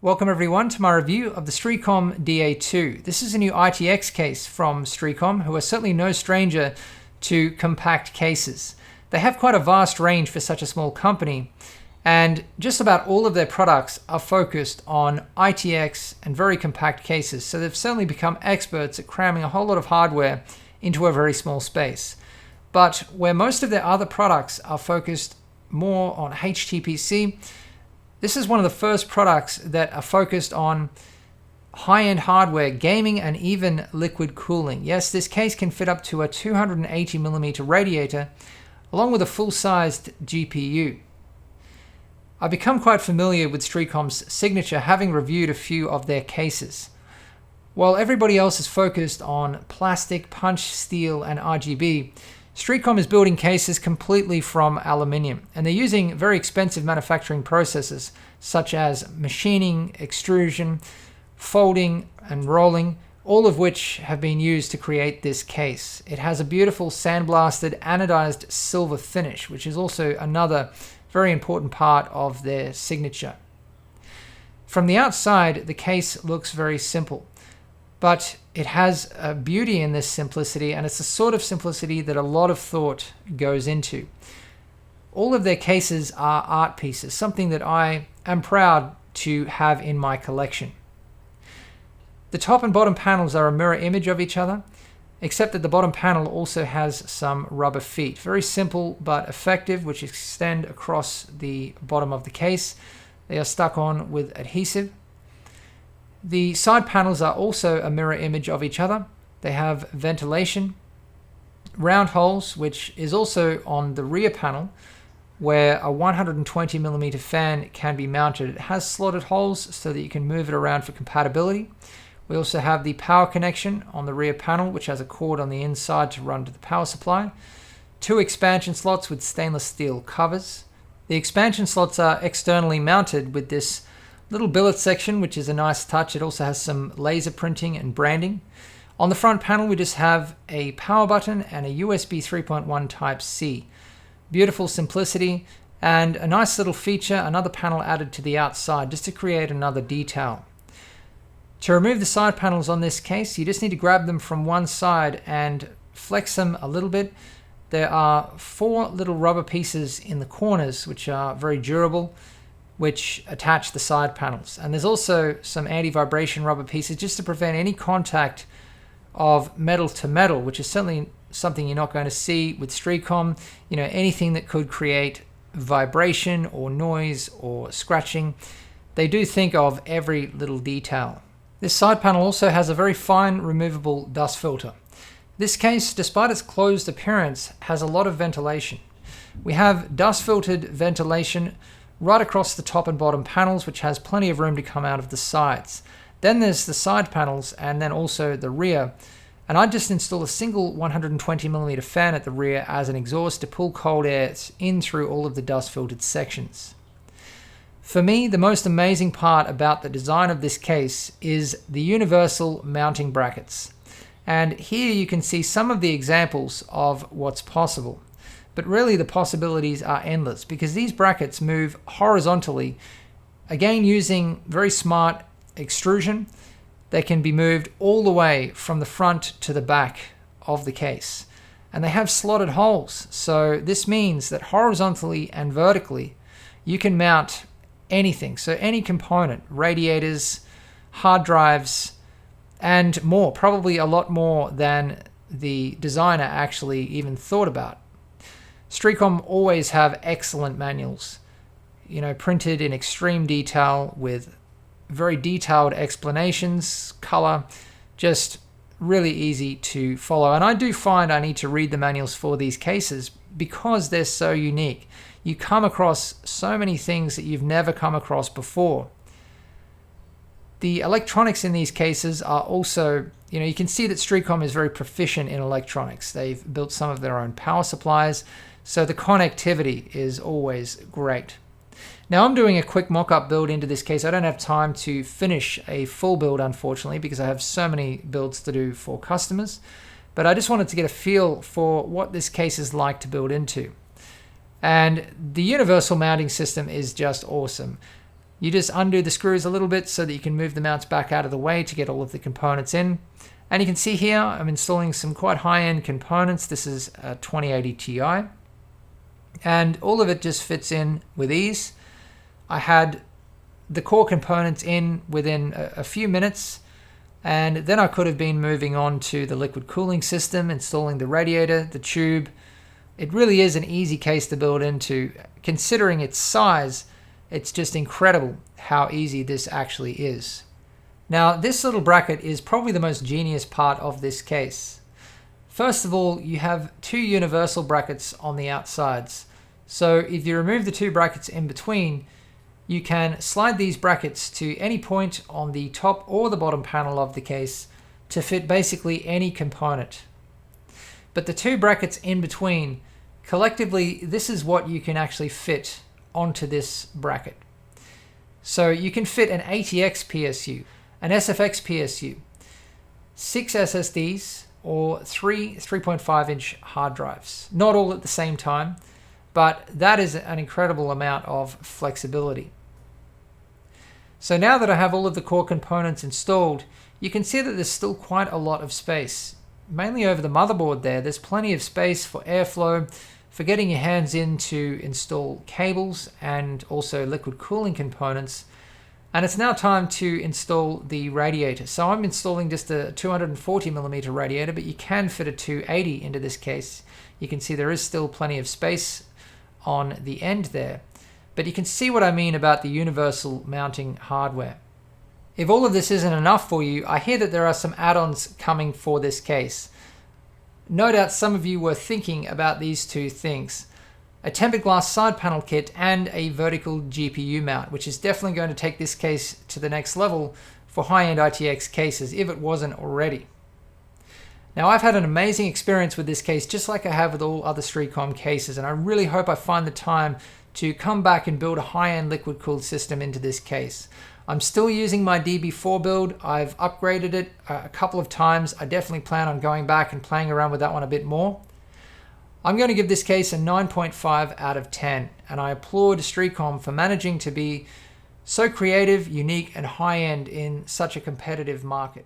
Welcome everyone to my review of the Streacom DA2. This is a new ITX case from Streacom, who are certainly no stranger to compact cases. They have quite a vast range for such a small company, and just about all of their products are focused on ITX and very compact cases, so they've certainly become experts at cramming a whole lot of hardware into a very small space. But where most of their other products are focused more on HTPC, this is one of the first products that are focused on high-end hardware, gaming, and even liquid cooling. Yes, this case can fit up to a 280mm radiator, along with a full-sized GPU. I've become quite familiar with Streacom's signature, having reviewed a few of their cases. While everybody else is focused on plastic, punch, steel, and RGB, Streacom is building cases completely from aluminium, and they're using very expensive manufacturing processes such as machining, extrusion, folding, and rolling, all of which have been used to create this case. It has a beautiful sandblasted anodized silver finish, which is also another very important part of their signature. From the outside, the case looks very simple, but it has a beauty in this simplicity, and it's the sort of simplicity that a lot of thought goes into. All of their cases are art pieces, something that I am proud to have in my collection. The top and bottom panels are a mirror image of each other, except that the bottom panel also has some rubber feet. Very simple but effective, which extend across the bottom of the case. They are stuck on with adhesive. The side panels are also a mirror image of each other. They have ventilation, round holes, which is also on the rear panel, where a 120mm fan can be mounted. It has slotted holes so that you can move it around for compatibility. We also have the power connection on the rear panel, which has a cord on the inside to run to the power supply. 2 expansion slots with stainless steel covers. The expansion slots are externally mounted with this little billet section, which is a nice touch. It also has some laser printing and branding. On the front panel, we just have a power button and a USB 3.1 Type-C. Beautiful simplicity, and a nice little feature, another panel added to the outside just to create another detail. To remove the side panels on this case, you just need to grab them from one side and flex them a little bit. There are 4 little rubber pieces in the corners, which are very durable, which attach the side panels. And there's also some anti-vibration rubber pieces just to prevent any contact of metal to metal, which is certainly something you're not going to see with Streacom. You know, anything that could create vibration or noise or scratching, they do think of every little detail. This side panel also has a very fine removable dust filter. This case, despite its closed appearance, has a lot of ventilation. We have dust filtered ventilation right across the top and bottom panels, which has plenty of room to come out of the sides. Then there's the side panels and then also the rear. And I just installed a single 120mm fan at the rear as an exhaust to pull cold air in through all of the dust filtered sections. For me, the most amazing part about the design of this case is the universal mounting brackets. And here you can see some of the examples of what's possible. But really the possibilities are endless, because these brackets move horizontally. Again, using very smart extrusion, they can be moved all the way from the front to the back of the case. And they have slotted holes, so this means that horizontally and vertically you can mount anything. So any component, radiators, hard drives, and more, probably a lot more than the designer actually even thought about. Streacom always have excellent manuals, printed in extreme detail with very detailed explanations, color, just really easy to follow. And I do find I need to read the manuals for these cases because they're so unique. You come across so many things that you've never come across before. The electronics in these cases are also, you can see that Streacom is very proficient in electronics. They've built some of their own power supplies, so the connectivity is always great. Now I'm doing a quick mock-up build into this case. I don't have time to finish a full build, unfortunately, because I have so many builds to do for customers. But I just wanted to get a feel for what this case is like to build into. And the universal mounting system is just awesome. You just undo the screws a little bit so that you can move the mounts back out of the way to get all of the components in. And you can see here, I'm installing some quite high-end components. This is a 2080 Ti. And all of it just fits in with ease. I had the core components in within a few minutes, and then I could have been moving on to the liquid cooling system, installing the radiator, the tube. It really is an easy case to build into. Considering its size, it's just incredible how easy this actually is. Now, this little bracket is probably the most genius part of this case. First of all, you have two universal brackets on the outsides. So if you remove the two brackets in between, you can slide these brackets to any point on the top or the bottom panel of the case to fit basically any component. But the two brackets in between, collectively, this is what you can actually fit onto this bracket. So you can fit an ATX PSU, an SFX PSU, 6 SSDs, or 3.5-inch hard drives. Not all at the same time, but that is an incredible amount of flexibility. So now that I have all of the core components installed, you can see that there's still quite a lot of space. Mainly over the motherboard there's plenty of space for airflow, for getting your hands in to install cables and also liquid cooling components. And it's now time to install the radiator. So I'm installing just a 240mm radiator, but you can fit a 280 into this case. You can see there is still plenty of space on the end there. But you can see what I mean about the universal mounting hardware. If all of this isn't enough for you, I hear that there are some add-ons coming for this case. No doubt some of you were thinking about these two things: a tempered glass side panel kit and a vertical GPU mount, which is definitely going to take this case to the next level for high-end ITX cases, if it wasn't already. Now, I've had an amazing experience with this case, just like I have with all other Streacom cases, and I really hope I find the time to come back and build a high-end liquid-cooled system into this case. I'm still using my DB4 build. I've upgraded it a couple of times. I definitely plan on going back and playing around with that one a bit more. I'm going to give this case a 9.5 out of 10, and I applaud Streacom for managing to be so creative, unique, and high-end in such a competitive market.